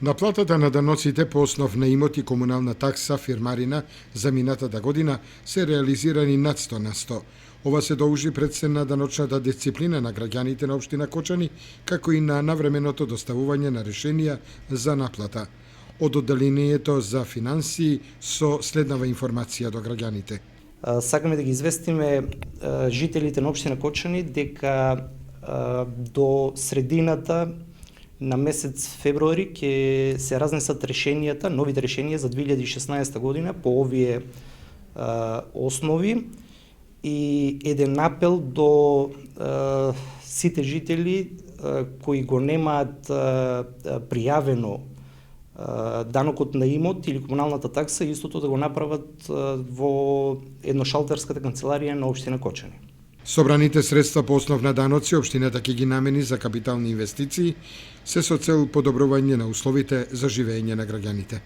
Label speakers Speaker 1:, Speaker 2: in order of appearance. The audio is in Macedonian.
Speaker 1: Наплатата на даноците по основ на имот и комунална такса фирмарина за минатата година се реализирани над 100%. Ова се должи пред се на даночната дисциплина на граѓаните на општина Кочани, како и на навременото доставување на решенија за наплата. Од одделението за финансии со следнава информација до граѓаните.
Speaker 2: Сакаме да ги известиме жителите на општина Кочани дека до средината на месец февруари ќе се разнесат решенијата, новите решенија за 2016 година по овие основи и еден апел до сите жители кои го немаат пријавено данокот на имот или комуналната такса, истото да го направат во едношалтерската канцеларија на општина Кочани.
Speaker 1: Собраните средства по основ на даноци општината ќе ги намени за капитални инвестиции, се со цел подобрување на условите за живење на граѓаните.